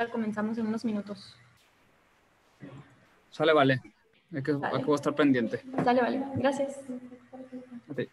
comenzamos en unos minutos. Sale, vale. Hay que estar pendiente. Sale, vale. Gracias. Okay.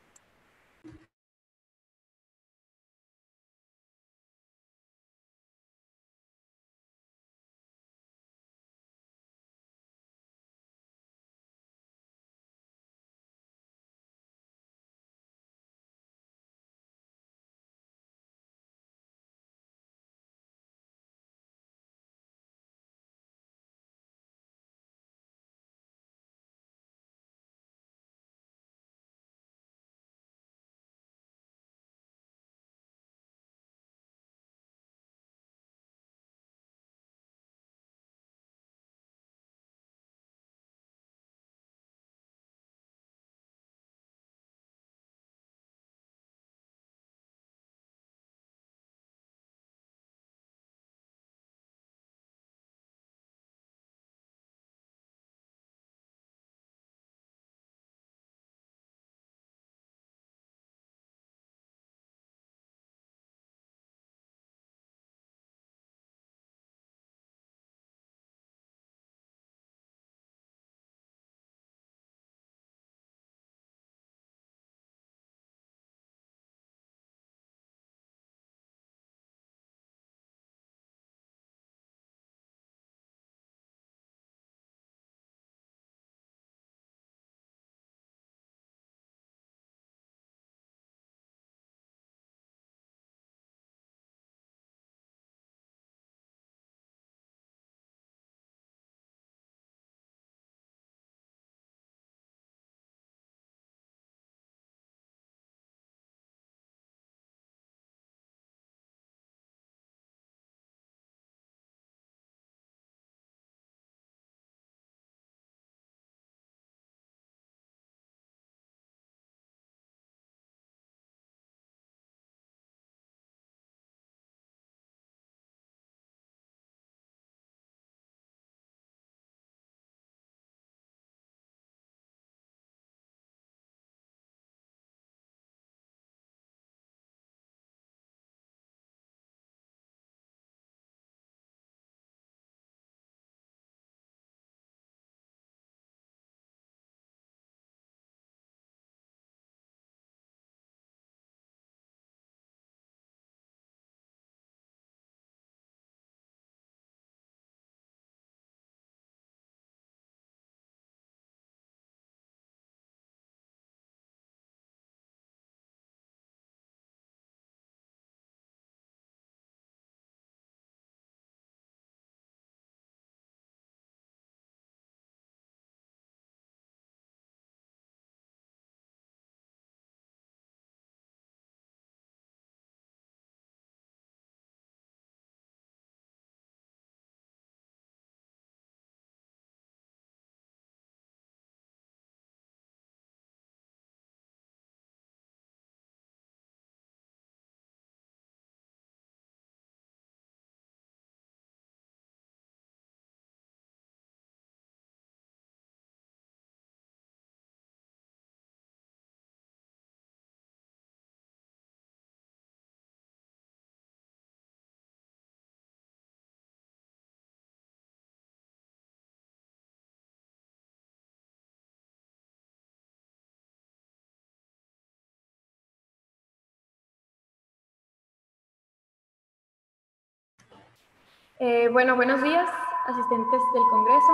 Bueno, buenos días, asistentes del Congreso.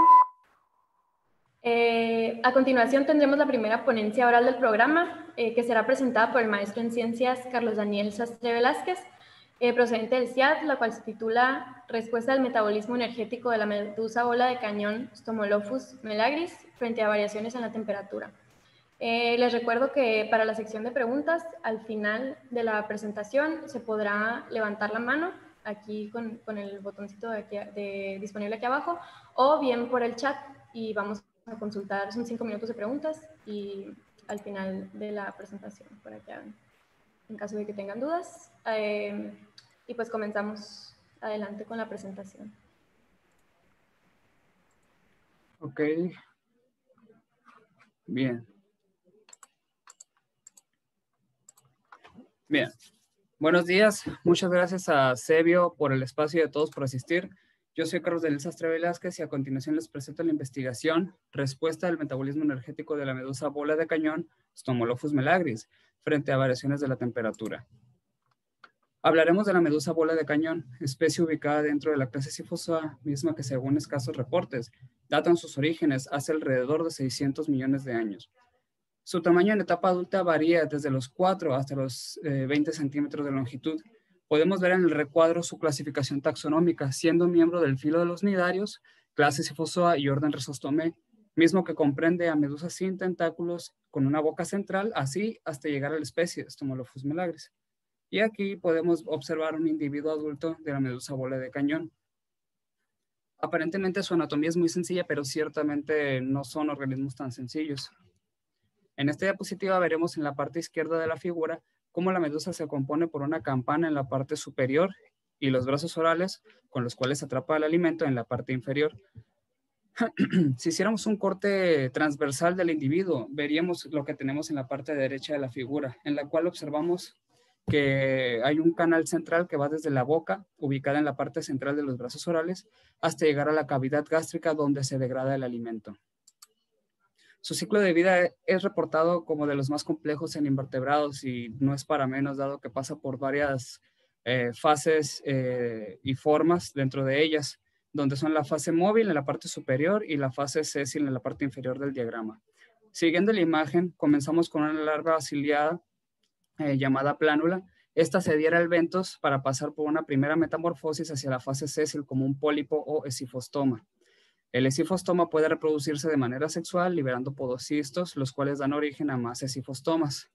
A continuación tendremos la primera ponencia oral del programa, que será presentada por el maestro en Ciencias Carlos Daniel Sastre Velázquez, procedente del CIAD, la cual se titula Respuesta al metabolismo energético de la medusa bola de cañón Stomolophus melagris frente a variaciones en la temperatura. Les recuerdo que para la sección de preguntas, al final de la presentación se podrá levantar la mano aquí con el botoncito disponible aquí abajo, o bien por el chat, y vamos a consultar, son 5 minutos de preguntas, y al final de la presentación, para que hagan, en caso de que tengan dudas. Y pues comenzamos adelante con la presentación. Ok. Bien. Bien. Buenos días. Muchas gracias a Sebio por el espacio y a todos por asistir. Yo soy Carlos Daniel Sastre Velázquez y a continuación les presento la investigación Respuesta del metabolismo energético de la medusa bola de cañón Stomolophus melagris frente a variaciones de la temperatura. Hablaremos de la medusa bola de cañón, especie ubicada dentro de la clase Siphozoa, misma que según escasos reportes, datan sus orígenes hace alrededor de 600 millones de años. Su tamaño en etapa adulta varía desde los 4 hasta los 20 centímetros de longitud. Podemos ver en el recuadro su clasificación taxonómica, siendo miembro del filo de los nidarios, clase Siphozoa y orden Rhizostomé, mismo que comprende a medusas sin tentáculos con una boca central, así hasta llegar a la especie Stomolophus melagris. Y aquí podemos observar un individuo adulto de la medusa bola de cañón. Aparentemente su anatomía es muy sencilla, pero ciertamente no son organismos tan sencillos. En esta diapositiva veremos en la parte izquierda de la figura cómo la medusa se compone por una campana en la parte superior y los brazos orales con los cuales atrapa el alimento en la parte inferior. Si hiciéramos un corte transversal del individuo, veríamos lo que tenemos en la parte derecha de la figura, en la cual observamos que hay un canal central que va desde la boca, ubicada en la parte central de los brazos orales, hasta llegar a la cavidad gástrica donde se degrada el alimento. Su ciclo de vida es reportado como de los más complejos en invertebrados y no es para menos, dado que pasa por varias fases y formas dentro de ellas, donde son la fase móvil en la parte superior y la fase sésil en la parte inferior del diagrama. Siguiendo la imagen, comenzamos con una larva ciliada llamada plánula. Esta se adhiere al ventos para pasar por una primera metamorfosis hacia la fase sésil como un pólipo o esifostoma. El esifostoma puede reproducirse de manera sexual liberando podocistos, los cuales dan origen a más esifostomas.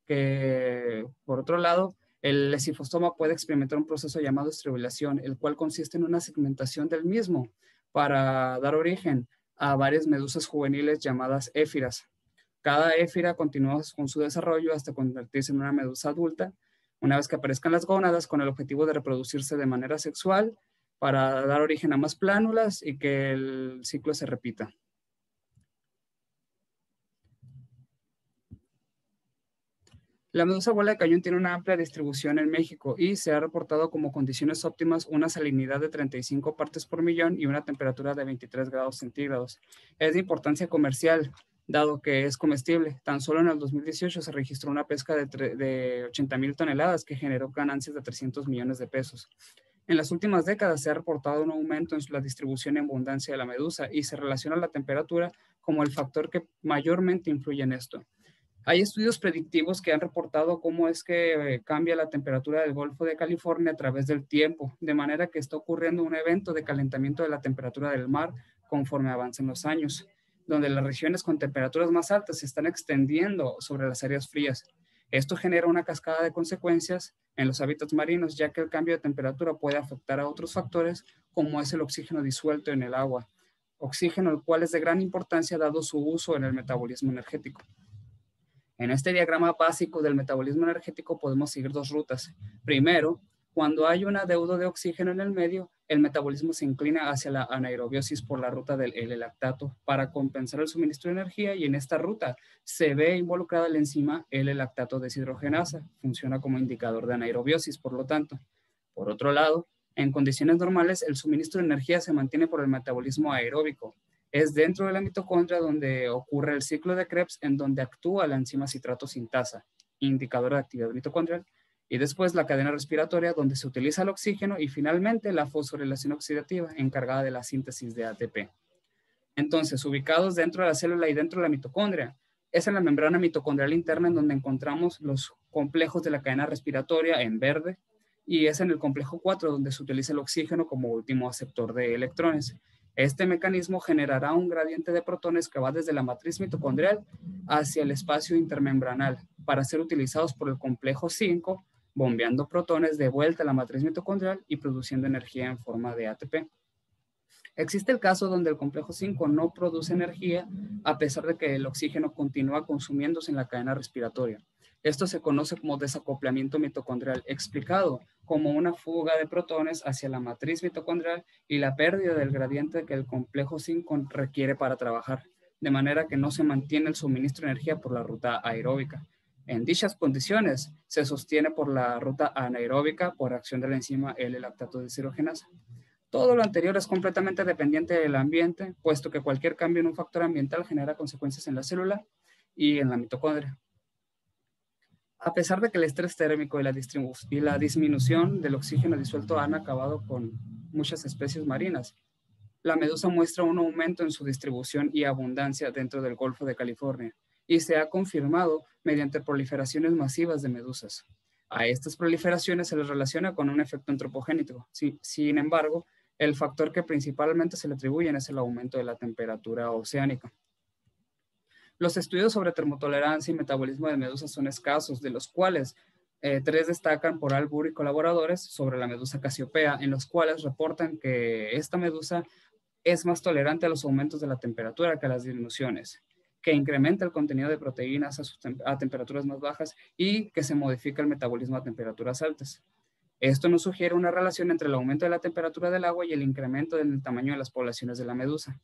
Por otro lado, el esifostoma puede experimentar un proceso llamado estrobulación, el cual consiste en una segmentación del mismo para dar origen a varias medusas juveniles llamadas éfiras. Cada éfira continúa con su desarrollo hasta convertirse en una medusa adulta, una vez que aparezcan las gónadas con el objetivo de reproducirse de manera sexual para dar origen a más plánulas y que el ciclo se repita. La medusa bola de cañón tiene una amplia distribución en México y se ha reportado como condiciones óptimas una salinidad de 35 partes por millón y una temperatura de 23 grados centígrados. Es de importancia comercial, dado que es comestible. Tan solo en el 2018 se registró una pesca de 80,000 toneladas que generó ganancias de 300 millones de pesos. En las últimas décadas se ha reportado un aumento en la distribución y abundancia de la medusa y se relaciona la temperatura como el factor que mayormente influye en esto. Hay estudios predictivos que han reportado cómo es que cambia la temperatura del Golfo de California a través del tiempo, de manera que está ocurriendo un evento de calentamiento de la temperatura del mar conforme avanzan los años, donde las regiones con temperaturas más altas se están extendiendo sobre las áreas frías. Esto genera una cascada de consecuencias en los hábitats marinos, ya que el cambio de temperatura puede afectar a otros factores, como es el oxígeno disuelto en el agua, oxígeno el cual es de gran importancia dado su uso en el metabolismo energético. En este diagrama básico del metabolismo energético podemos seguir dos rutas. Primero, cuando hay un adeudo de oxígeno en el medio, el metabolismo se inclina hacia la anaerobiosis por la ruta del L-lactato para compensar el suministro de energía, y en esta ruta se ve involucrada la enzima L-lactato deshidrogenasa. Funciona como indicador de anaerobiosis, por lo tanto. Por otro lado, en condiciones normales, el suministro de energía se mantiene por el metabolismo aeróbico. Es dentro de la mitocondria donde ocurre el ciclo de Krebs, en donde actúa la enzima citrato sintasa, indicadora de actividad mitocondrial, y después la cadena respiratoria, donde se utiliza el oxígeno, y finalmente la fosforilación oxidativa, encargada de la síntesis de ATP. Entonces, ubicados dentro de la célula y dentro de la mitocondria, es en la membrana mitocondrial interna en donde encontramos los complejos de la cadena respiratoria en verde, y es en el complejo 4 donde se utiliza el oxígeno como último aceptor de electrones. Este mecanismo generará un gradiente de protones que va desde la matriz mitocondrial hacia el espacio intermembranal para ser utilizados por el complejo 5, bombeando protones de vuelta a la matriz mitocondrial y produciendo energía en forma de ATP. Existe el caso donde el complejo 5 no produce energía a pesar de que el oxígeno continúa consumiéndose en la cadena respiratoria. Esto se conoce como desacoplamiento mitocondrial, explicado como una fuga de protones hacia la matriz mitocondrial y la pérdida del gradiente que el complejo 5 requiere para trabajar, de manera que no se mantiene el suministro de energía por la ruta aeróbica. En dichas condiciones, se sostiene por la ruta anaeróbica por acción de la enzima L-lactato deshidrogenasa. Todo lo anterior es completamente dependiente del ambiente, puesto que cualquier cambio en un factor ambiental genera consecuencias en la célula y en la mitocondria. A pesar de que el estrés térmico y la disminución del oxígeno disuelto han acabado con muchas especies marinas, la medusa muestra un aumento en su distribución y abundancia dentro del Golfo de California y se ha confirmado mediante proliferaciones masivas de medusas. A estas proliferaciones se les relaciona con un efecto antropogénico. Sin embargo, el factor que principalmente se le atribuyen es el aumento de la temperatura oceánica. Los estudios sobre termotolerancia y metabolismo de medusas son escasos, de los cuales 3 destacan por Albur y colaboradores sobre la medusa Casiopea, en los cuales reportan que esta medusa es más tolerante a los aumentos de la temperatura que a las disminuciones, que incrementa el contenido de proteínas a temperaturas más bajas y que se modifica el metabolismo a temperaturas altas. Esto nos sugiere una relación entre el aumento de la temperatura del agua y el incremento del tamaño de las poblaciones de la medusa.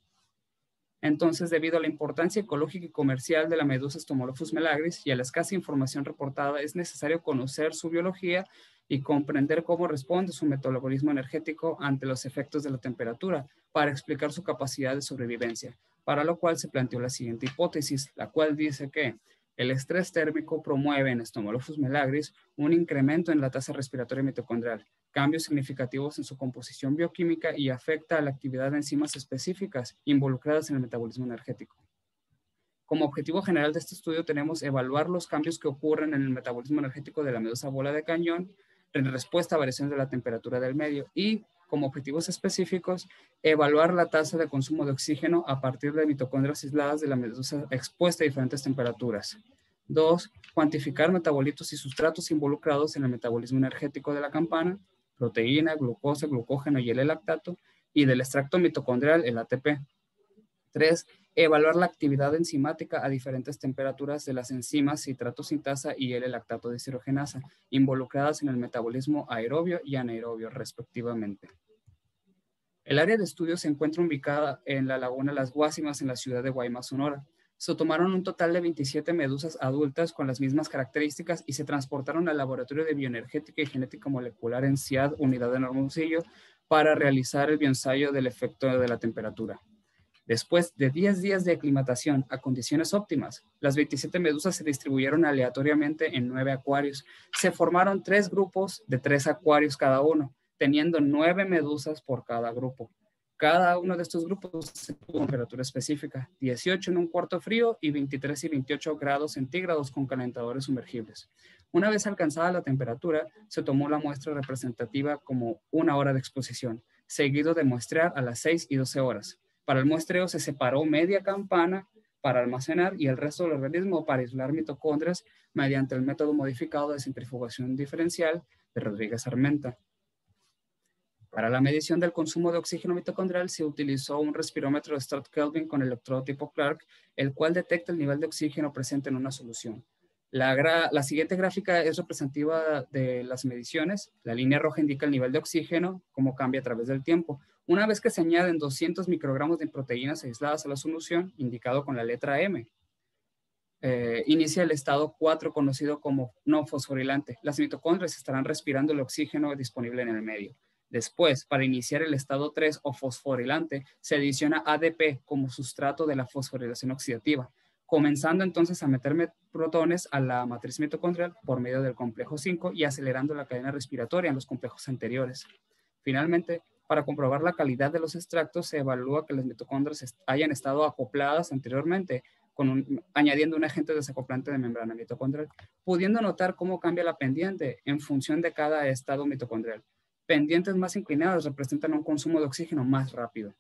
Entonces, debido a la importancia ecológica y comercial de la medusa Stomolophus melagris y a la escasa información reportada, es necesario conocer su biología y comprender cómo responde su metabolismo energético ante los efectos de la temperatura para explicar su capacidad de sobrevivencia, para lo cual se planteó la siguiente hipótesis, la cual dice que el estrés térmico promueve en Stomolophus melagris un incremento en la tasa respiratoria mitocondrial, cambios significativos en su composición bioquímica y afecta a la actividad de enzimas específicas involucradas en el metabolismo energético. Como objetivo general de este estudio tenemos evaluar los cambios que ocurren en el metabolismo energético de la medusa bola de cañón en respuesta a variaciones de la temperatura del medio y, como objetivos específicos, evaluar la tasa de consumo de oxígeno a partir de mitocondrias aisladas de la medusa expuesta a diferentes temperaturas. 2. Cuantificar metabolitos y sustratos involucrados en el metabolismo energético de la campana, proteína, glucosa, glucógeno y el lactato, y del extracto mitocondrial, el ATP. 3. Evaluar la actividad enzimática a diferentes temperaturas de las enzimas citrato sintasa y L-lactato deshidrogenasa, involucradas en el metabolismo aerobio y anaerobio, respectivamente. El área de estudio se encuentra ubicada en la laguna Las Guásimas, en la ciudad de Guaymas, Sonora. Se tomaron un total de 27 medusas adultas con las mismas características y se transportaron al Laboratorio de Bioenergética y Genética Molecular en CIAD, Unidad de Hermosillo, para realizar el bioensayo del efecto de la temperatura. Después de 10 días de aclimatación a condiciones óptimas, las 27 medusas se distribuyeron aleatoriamente en 9 acuarios. Se formaron 3 grupos de 3 acuarios cada uno, teniendo 9 medusas por cada grupo. Cada uno de estos grupos tuvo temperatura específica, 18 en un cuarto frío y 23 y 28 grados centígrados con calentadores sumergibles. Una vez alcanzada la temperatura, se tomó la muestra representativa como 1 hora de exposición, seguido de muestrear a las 6 y 12 horas. Para el muestreo se separó media campana para almacenar y el resto del organismo para aislar mitocondrias mediante el método modificado de centrifugación diferencial de Rodríguez Armenta. Para la medición del consumo de oxígeno mitocondrial se utilizó un respirómetro de Strath-Kelvin con electrodo tipo Clark, el cual detecta el nivel de oxígeno presente en una solución. La siguiente gráfica es representativa de las mediciones. La línea roja indica el nivel de oxígeno, cómo cambia a través del tiempo. Una vez que se añaden 200 microgramos de proteínas aisladas a la solución, indicado con la letra M, inicia el estado 4 conocido como no fosforilante. Las mitocondrias estarán respirando el oxígeno disponible en el medio. Después, para iniciar el estado 3 o fosforilante, se adiciona ADP como sustrato de la fosforilación oxidativa, comenzando entonces a meter protones a la matriz mitocondrial por medio del complejo 5 y acelerando la cadena respiratoria en los complejos anteriores. Finalmente, para comprobar la calidad de los extractos, se evalúa que las mitocondrias hayan estado acopladas anteriormente, añadiendo un agente desacoplante de membrana mitocondrial, pudiendo notar cómo cambia la pendiente en función de cada estado mitocondrial. Pendientes más inclinadas representan un consumo de oxígeno más rápido.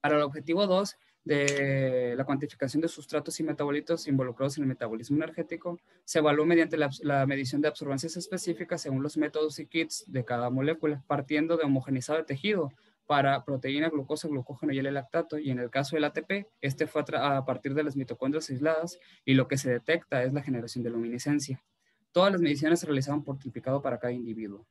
Para el objetivo 2 de la cuantificación de sustratos y metabolitos involucrados en el metabolismo energético, se evaluó mediante la medición de absorbancias específicas según los métodos y kits de cada molécula, partiendo de homogenizado de tejido para proteína, glucosa, glucógeno y L-lactato, y en el caso del ATP, este fue a partir de las mitocondrias aisladas y lo que se detecta es la generación de luminiscencia. Todas las mediciones se realizaban por tipicado para cada individuo.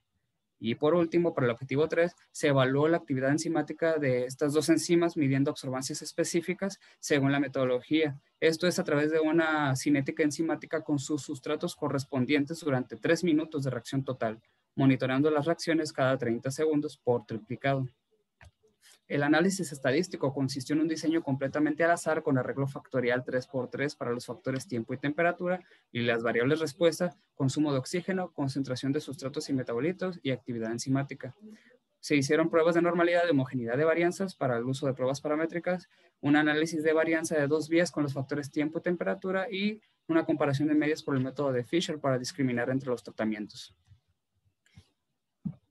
Y por último, para el objetivo 3, se evaluó la actividad enzimática de estas dos enzimas midiendo absorbancias específicas según la metodología. Esto es a través de una cinética enzimática con sus sustratos correspondientes durante 3 minutos de reacción total. monitoreando las reacciones cada 30 segundos por triplicado. El análisis estadístico consistió en un diseño completamente al azar con arreglo factorial 3×3 para los factores tiempo y temperatura y las variables respuesta, consumo de oxígeno, concentración de sustratos y metabolitos y actividad enzimática. Se hicieron pruebas de normalidad de homogeneidad de varianzas para el uso de pruebas paramétricas, un análisis de varianza de 2 vías con los factores tiempo y temperatura y una comparación de medias por el método de Fisher para discriminar entre los tratamientos.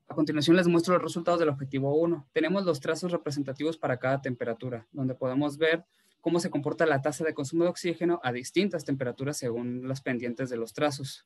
A continuación les muestro los resultados del objetivo 1. Tenemos los trazos representativos para cada temperatura, donde podemos ver cómo se comporta la tasa de consumo de oxígeno a distintas temperaturas según las pendientes de los trazos.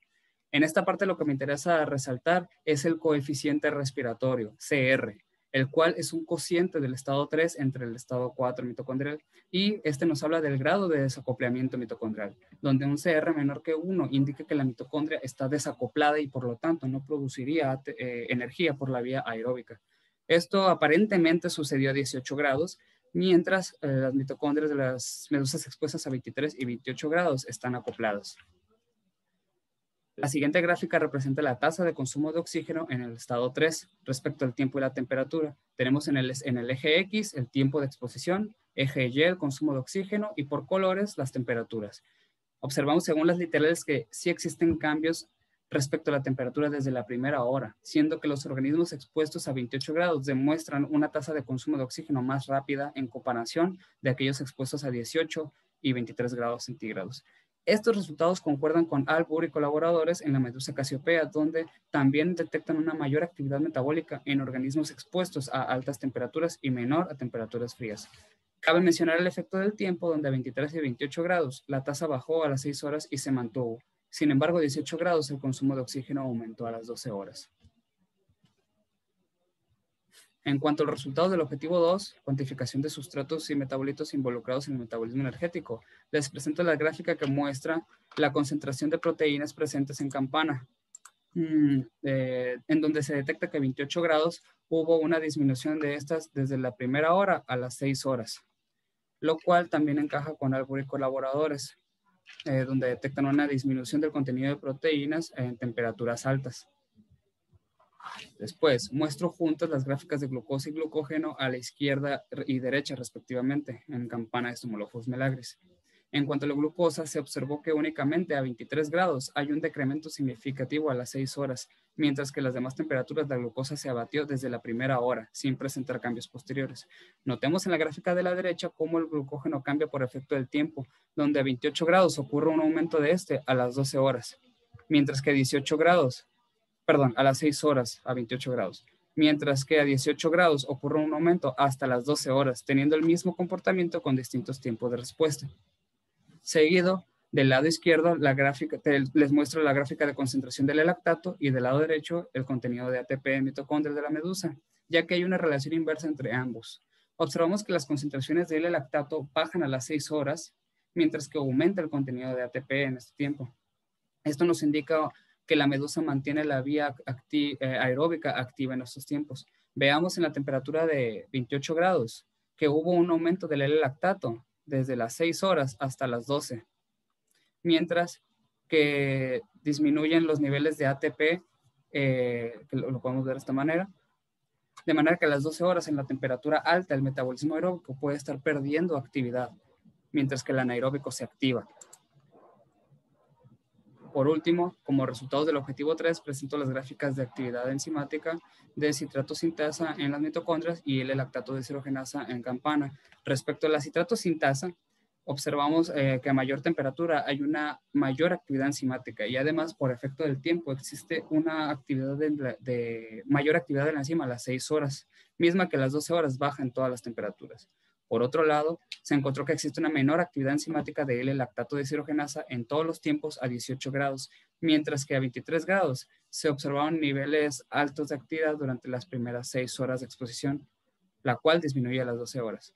En esta parte lo que me interesa resaltar es el coeficiente respiratorio, CR, el cual es un cociente del estado 3 entre el estado 4 mitocondrial, y este nos habla del grado de desacoplamiento mitocondrial, donde un CR menor que 1 indica que la mitocondria está desacoplada y por lo tanto no produciría energía por la vía aeróbica. Esto aparentemente sucedió a 18 grados, mientras las mitocondrias de las medusas expuestas a 23 y 28 grados están acopladas. La siguiente gráfica representa la tasa de consumo de oxígeno en el estado 3 respecto al tiempo y la temperatura. Tenemos en el eje X el tiempo de exposición, eje Y el consumo de oxígeno y por colores las temperaturas. Observamos según las literales que sí existen cambios respecto a la temperatura desde la primera hora, siendo que los organismos expuestos a 28 grados demuestran una tasa de consumo de oxígeno más rápida en comparación de aquellos expuestos a 18 y 23 grados centígrados. Estos resultados concuerdan con Albur y colaboradores en la medusa Casiopea, donde también detectan una mayor actividad metabólica en organismos expuestos a altas temperaturas y menor a temperaturas frías. Cabe mencionar el efecto del tiempo, donde a 23 y 28 grados la tasa bajó a las 6 horas y se mantuvo. Sin embargo, a 18 grados el consumo de oxígeno aumentó a las 12 horas. En cuanto al resultado del objetivo 2, cuantificación de sustratos y metabolitos involucrados en el metabolismo energético, les presento la gráfica que muestra la concentración de proteínas presentes en campana, en donde se detecta que a 28 grados hubo una disminución de estas desde la primera hora a las 6 horas, lo cual también encaja con Albur y colaboradores, donde detectan una disminución del contenido de proteínas en temperaturas altas. Después, muestro juntas las gráficas de glucosa y glucógeno a la izquierda y derecha respectivamente en campana de Stumolophus melagris. En cuanto a la glucosa, se observó que únicamente a 23 grados hay un decremento significativo a las 6 horas, mientras que las demás temperaturas de la glucosa se abatió desde la primera hora, sin presentar cambios posteriores. Notemos en la gráfica de la derecha cómo el glucógeno cambia por efecto del tiempo, donde a 28 grados ocurre un aumento de este a las 12 horas, mientras que a 18 grados, a las 6 horas a 28 grados, mientras que a 18 grados ocurre un aumento hasta las 12 horas, teniendo el mismo comportamiento con distintos tiempos de respuesta. Seguido, del lado izquierdo, les muestro la gráfica de concentración del lactato y del lado derecho el contenido de ATP en mitocondrias de la medusa, ya que hay una relación inversa entre ambos. Observamos que las concentraciones del lactato bajan a las 6 horas, mientras que aumenta el contenido de ATP en este tiempo. Esto nos indica que la medusa mantiene la vía aeróbica activa en estos tiempos. Veamos en la temperatura de 28 grados que hubo un aumento del L-lactato desde las 6 horas hasta las 12, mientras que disminuyen los niveles de ATP, que lo podemos ver de esta manera, de manera que a las 12 horas en la temperatura alta el metabolismo aeróbico puede estar perdiendo actividad, mientras que el anaeróbico se activa. Por último, como resultados del objetivo 3, presento las gráficas de actividad enzimática de citrato sintasa en las mitocondrias y el lactato deshidrogenasa en campana. Respecto a la citrato sintasa, observamos que a mayor temperatura hay una mayor actividad enzimática y además, por efecto del tiempo, existe una actividad mayor actividad de la enzima a las 6 horas, misma que a las 12 horas baja en todas las temperaturas. Por otro lado, se encontró que existe una menor actividad enzimática de L-lactato deshidrogenasa en todos los tiempos a 18 grados, mientras que a 23 grados se observaron niveles altos de actividad durante las primeras 6 horas de exposición, la cual disminuye a las 12 horas.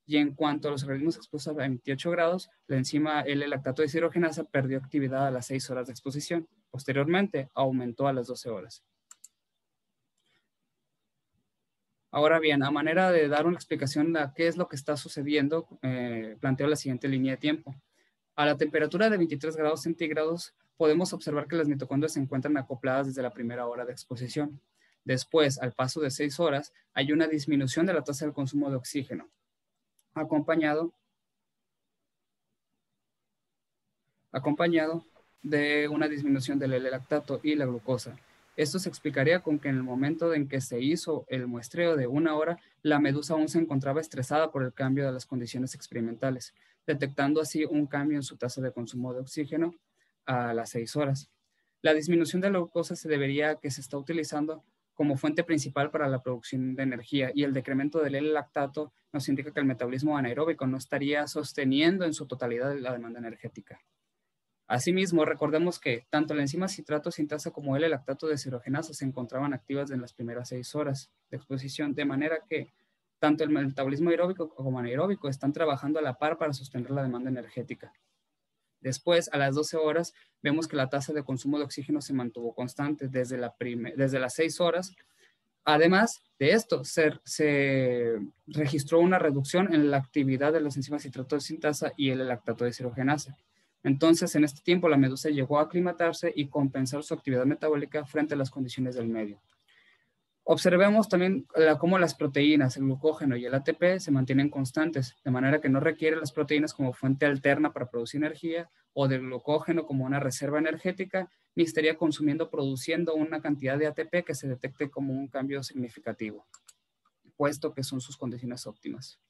Y en cuanto a los organismos expuestos a 28 grados, la enzima L-lactato deshidrogenasa perdió actividad a las 6 horas de exposición. Posteriormente, aumentó a las 12 horas. Ahora bien, a manera de dar una explicación de qué es lo que está sucediendo, planteo la siguiente línea de tiempo. A la temperatura de 23 grados centígrados, podemos observar que las mitocondrias se encuentran acopladas desde la primera hora de exposición. Después, al paso de 6 horas, hay una disminución de la tasa de consumo de oxígeno, acompañado de una disminución del L-lactato y la glucosa. Esto se explicaría con que en el momento en que se hizo el muestreo de 1 hora, la medusa aún se encontraba estresada por el cambio de las condiciones experimentales, detectando así un cambio en su tasa de consumo de oxígeno a las 6 horas. La disminución de la glucosa se debería a que se está utilizando como fuente principal para la producción de energía, y el decremento del L-lactato nos indica que el metabolismo anaeróbico no estaría sosteniendo en su totalidad la demanda energética. Asimismo, recordemos que tanto la enzima citrato sintasa como el lactato deshidrogenasa se encontraban activas en las primeras 6 horas de exposición, de manera que tanto el metabolismo aeróbico como anaeróbico están trabajando a la par para sostener la demanda energética. Después, a las 12 horas, vemos que la tasa de consumo de oxígeno se mantuvo constante desde las 6 horas. Además de esto, se registró una reducción en la actividad de las enzimas citrato sintasa y el lactato deshidrogenasa. Entonces, en este tiempo, la medusa llegó a aclimatarse y compensar su actividad metabólica frente a las condiciones del medio. Observemos también cómo las proteínas, el glucógeno y el ATP se mantienen constantes, de manera que no requiere las proteínas como fuente alterna para producir energía o del glucógeno como una reserva energética, ni estaría produciendo una cantidad de ATP que se detecte como un cambio significativo, puesto que son sus condiciones óptimas.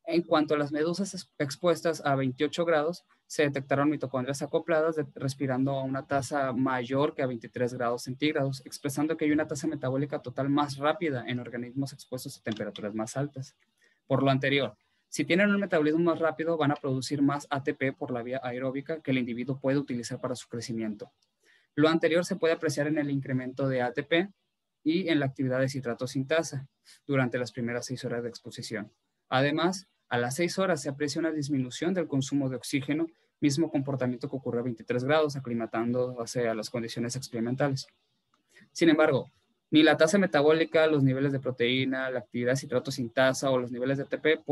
En cuanto a las medusas expuestas a 28 grados, se detectaron mitocondrias acopladas respirando a una tasa mayor que a 23 grados centígrados, expresando que hay una tasa metabólica total más rápida en organismos expuestos a temperaturas más altas. Por lo anterior, si tienen un metabolismo más rápido, van a producir más ATP por la vía aeróbica que el individuo puede utilizar para su crecimiento. Lo anterior se puede apreciar en el incremento de ATP y en la actividad de citrato sintasa durante las primeras 6 horas de exposición. Además, a las 6 horas se aprecia una disminución del consumo de oxígeno, mismo comportamiento que ocurre a 23 grados, aclimatándose a las condiciones experimentales. Sin embargo, ni la tasa metabólica, los niveles de proteína, la actividad de citrato sintasa o los niveles de ATP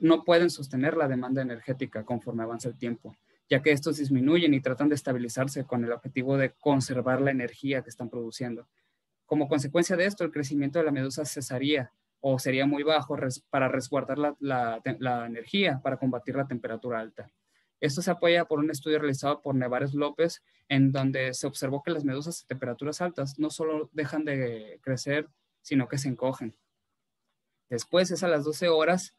no pueden sostener la demanda energética conforme avanza el tiempo, ya que estos disminuyen y tratan de estabilizarse con el objetivo de conservar la energía que están produciendo. Como consecuencia de esto, el crecimiento de la medusa cesaría o sería muy bajo para resguardar la energía para combatir la temperatura alta. Esto se apoya por un estudio realizado por Nevares López, en donde se observó que las medusas a temperaturas altas no solo dejan de crecer, sino que se encogen. Después es a las 12 horas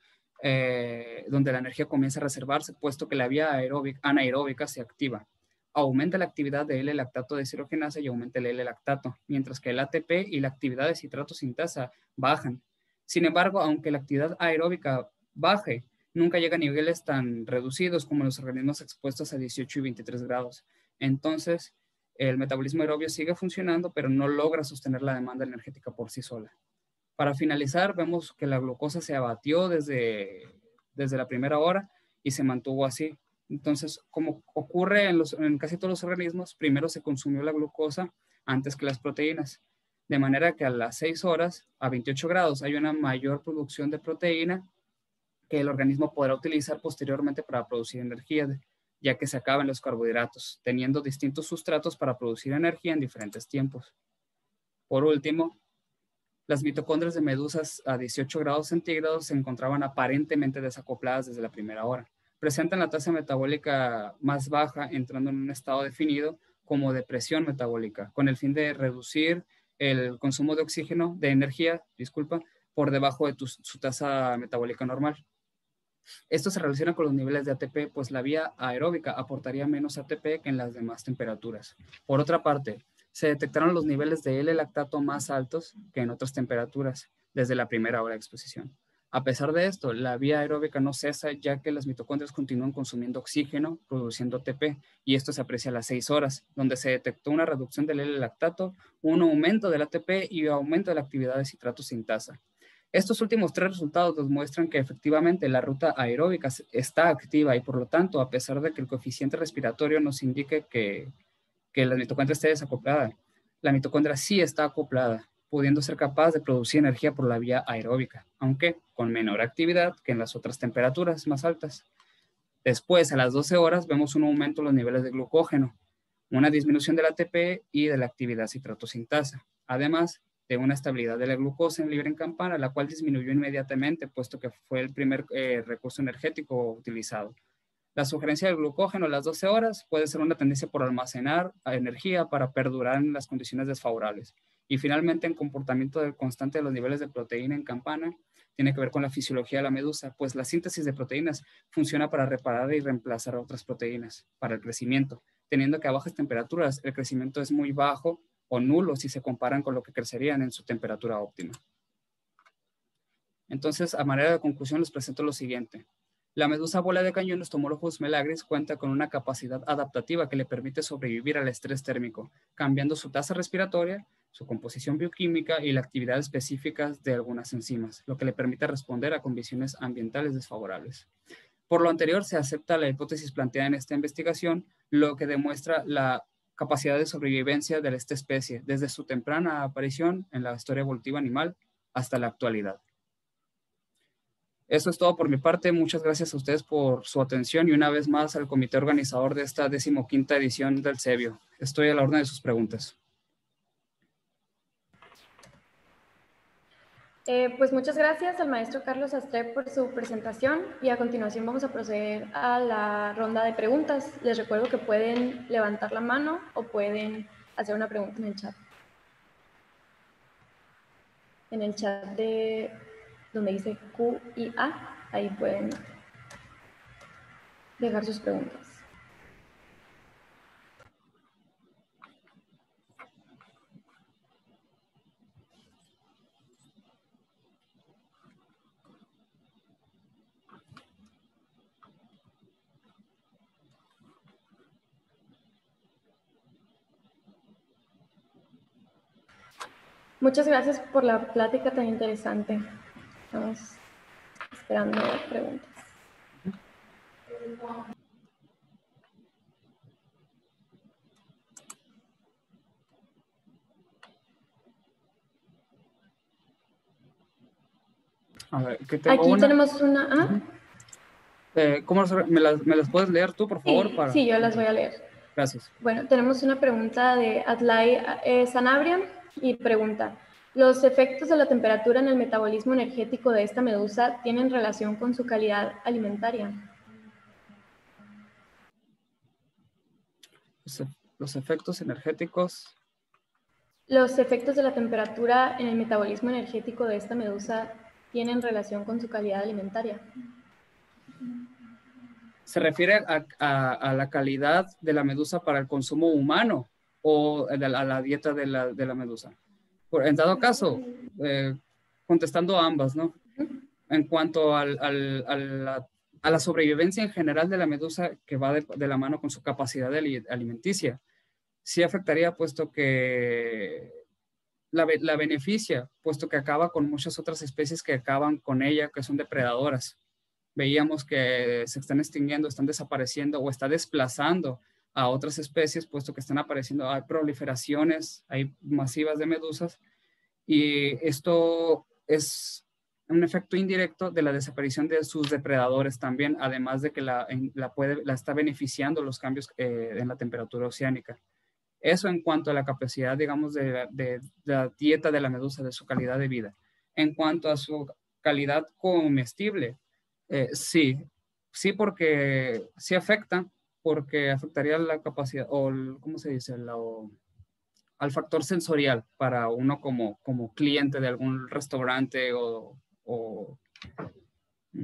donde la energía comienza a reservarse, puesto que la vía anaeróbica se activa. Aumenta la actividad de L-lactato deshidrogenasa y aumenta el L-lactato, mientras que el ATP y la actividad de citrato sintasa bajan. Sin embargo, aunque la actividad aeróbica baje, nunca llega a niveles tan reducidos como los organismos expuestos a 18 y 23 grados. Entonces, el metabolismo aerobio sigue funcionando, pero no logra sostener la demanda energética por sí sola. Para finalizar, vemos que la glucosa se abatió desde la primera hora y se mantuvo así. Entonces, como ocurre en casi todos los organismos, primero se consumió la glucosa antes que las proteínas. De manera que a las 6 horas, a 28 grados, hay una mayor producción de proteína que el organismo podrá utilizar posteriormente para producir energía, ya que se acaban los carbohidratos, teniendo distintos sustratos para producir energía en diferentes tiempos. Por último, las mitocondrias de medusas a 18 grados centígrados se encontraban aparentemente desacopladas desde la primera hora. Presentan la tasa metabólica más baja, entrando en un estado definido como depresión metabólica, con el fin de reducir el consumo de oxígeno, de energía, por debajo de su tasa metabólica normal. Esto se relaciona con los niveles de ATP, pues la vía aeróbica aportaría menos ATP que en las demás temperaturas. Por otra parte, se detectaron los niveles de L-lactato más altos que en otras temperaturas desde la primera hora de exposición. A pesar de esto, la vía aeróbica no cesa, ya que las mitocondrias continúan consumiendo oxígeno, produciendo ATP, y esto se aprecia a las 6 horas, donde se detectó una reducción del L-lactato, un aumento del ATP y un aumento de la actividad de citrato sintasa. Estos últimos 3 resultados nos muestran que efectivamente la ruta aeróbica está activa y por lo tanto, a pesar de que el coeficiente respiratorio nos indique que la mitocondria esté desacoplada, la mitocondria sí está acoplada, pudiendo ser capaz de producir energía por la vía aeróbica, aunque con menor actividad que en las otras temperaturas más altas. Después, a las 12 horas, vemos un aumento en los niveles de glucógeno, una disminución del ATP y de la actividad citrato-sintasa, además de una estabilidad de la glucosa en libre en campana, la cual disminuyó inmediatamente, puesto que fue el primer recurso energético utilizado. La sugerencia del glucógeno a las 12 horas puede ser una tendencia por almacenar energía para perdurar en las condiciones desfavorables. Y finalmente, el comportamiento del constante de los niveles de proteína en campana tiene que ver con la fisiología de la medusa, pues la síntesis de proteínas funciona para reparar y reemplazar otras proteínas para el crecimiento, teniendo que a bajas temperaturas el crecimiento es muy bajo o nulo si se comparan con lo que crecerían en su temperatura óptima. Entonces, a manera de conclusión, les presento lo siguiente. La medusa bola de cañón, Ostomolophus melagris, cuenta con una capacidad adaptativa que le permite sobrevivir al estrés térmico, cambiando su tasa respiratoria, su composición bioquímica y la actividad específica de algunas enzimas, lo que le permite responder a condiciones ambientales desfavorables. Por lo anterior, se acepta la hipótesis planteada en esta investigación, lo que demuestra la capacidad de sobrevivencia de esta especie desde su temprana aparición en la historia evolutiva animal hasta la actualidad. Eso es todo por mi parte. Muchas gracias a ustedes por su atención y una vez más al comité organizador de esta 15ª edición del CEBIO. Estoy a la orden de sus preguntas. Pues muchas gracias al maestro Carlos Sastre por su presentación y a continuación vamos a proceder a la ronda de preguntas. Les recuerdo que pueden levantar la mano o pueden hacer una pregunta en el chat. En el chat de donde dice Q y A, ahí pueden dejar sus preguntas. Muchas gracias por la plática tan interesante. Estamos esperando preguntas. A ver, ¿qué tengo? Aquí tenemos una... ¿Cómo me las puedes leer tú, por favor? Sí, sí, yo las voy a leer. Gracias. Bueno, tenemos una pregunta de Atlay Sanabria y pregunta: ¿los efectos de la temperatura en el metabolismo energético de esta medusa tienen relación con su calidad alimentaria? Los efectos energéticos. ¿Los efectos de la temperatura en el metabolismo energético de esta medusa tienen relación con su calidad alimentaria? ¿Se refiere a la calidad de la medusa para el consumo humano o a la dieta de la medusa? En dado caso, contestando a ambas, ¿no? En cuanto a la sobrevivencia en general de la medusa, que va de la mano con su capacidad alimenticia, sí afectaría, puesto que la beneficia, puesto que acaba con muchas otras especies que acaban con ella, que son depredadoras. Veíamos que se están extinguiendo, están desapareciendo o está desplazando a otras especies, puesto que están apareciendo, hay proliferaciones, hay masivas de medusas, y esto es un efecto indirecto de la desaparición de sus depredadores también, además de que la está beneficiando los cambios en la temperatura oceánica. Eso en cuanto a la capacidad, digamos, de la dieta de la medusa, de su calidad de vida. En cuanto a su calidad comestible, sí, porque sí afecta, porque afectaría la capacidad, o ¿cómo se dice? Al factor sensorial para uno como cliente de algún restaurante o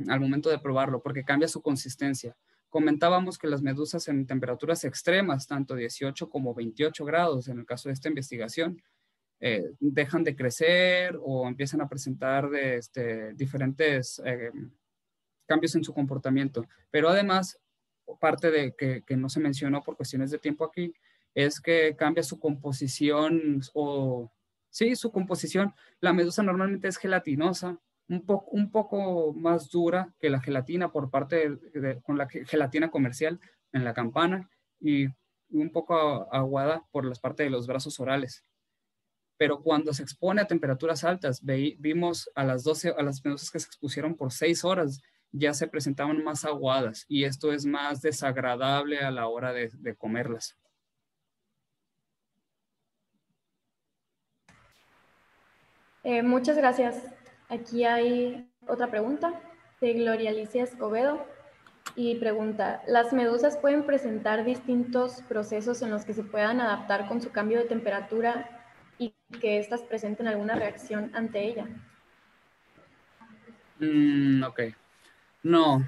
al momento de probarlo, porque cambia su consistencia. Comentábamos que las medusas en temperaturas extremas, tanto 18 como 28 grados, en el caso de esta investigación, dejan de crecer o empiezan a presentar diferentes cambios en su comportamiento. Pero además, parte de que no se mencionó por cuestiones de tiempo aquí, es que cambia su composición su composición. La medusa normalmente es gelatinosa, un poco más dura que la gelatina con la gelatina comercial en la campana, y un poco aguada por las partes de los brazos orales. Pero cuando se expone a temperaturas altas, vimos a las medusas que se expusieron por 6 horas, ya se presentaban más aguadas, y esto es más desagradable a la hora de comerlas. Muchas gracias. Aquí hay otra pregunta de Gloria Alicia Escobedo y pregunta, ¿las medusas pueden presentar distintos procesos en los que se puedan adaptar con su cambio de temperatura y que éstas presenten alguna reacción ante ella? Ok. No.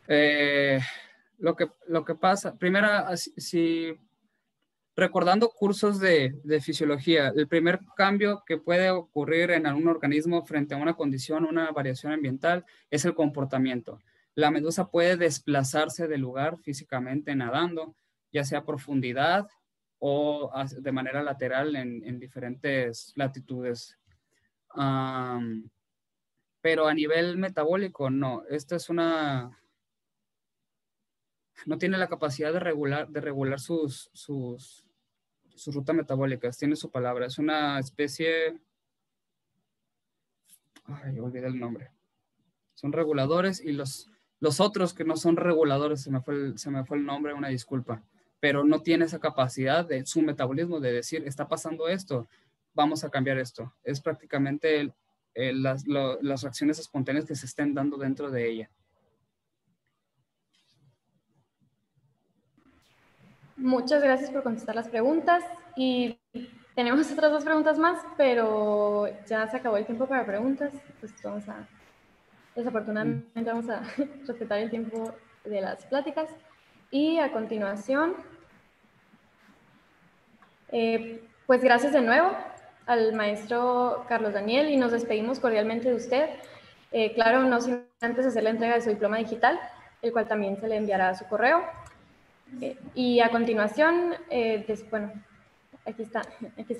Eh, lo que pasa, primero, si recordando cursos de fisiología, el primer cambio que puede ocurrir en algún organismo frente a una condición, una variación ambiental, es el comportamiento. La medusa puede desplazarse del lugar físicamente nadando, ya sea a profundidad o de manera lateral en diferentes latitudes. Pero a nivel metabólico, no. Esta es no tiene la capacidad de regular sus rutas metabólicas, tiene su palabra, es una especie, ay, olvidé el nombre, son reguladores y los otros que no son reguladores, se me fue el nombre, una disculpa, pero no tiene esa capacidad de su metabolismo de decir, está pasando esto, vamos a cambiar esto. Es prácticamente las reacciones espontáneas que se estén dando dentro de ella. Muchas gracias por contestar las preguntas y tenemos otras dos preguntas más, pero ya se acabó el tiempo para preguntas, pues desafortunadamente vamos a respetar el tiempo de las pláticas. Y a continuación, pues gracias de nuevo al maestro Carlos Daniel y nos despedimos cordialmente de usted. Claro, no sin antes hacer la entrega de su diploma digital, el cual también se le enviará a su correo. Y a continuación, bueno, aquí está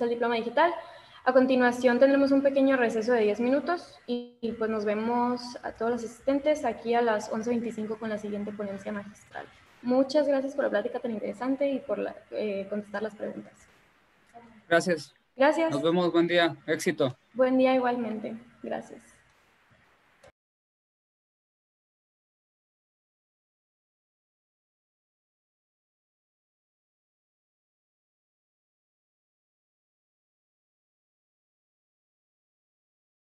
el diploma digital. A continuación tendremos un pequeño receso de 10 minutos y pues nos vemos a todos los asistentes aquí a las 11:25 con la siguiente ponencia magistral. Muchas gracias por la plática tan interesante y por contestar las preguntas. Gracias. Gracias. Nos vemos, buen día, éxito. Buen día igualmente. Gracias.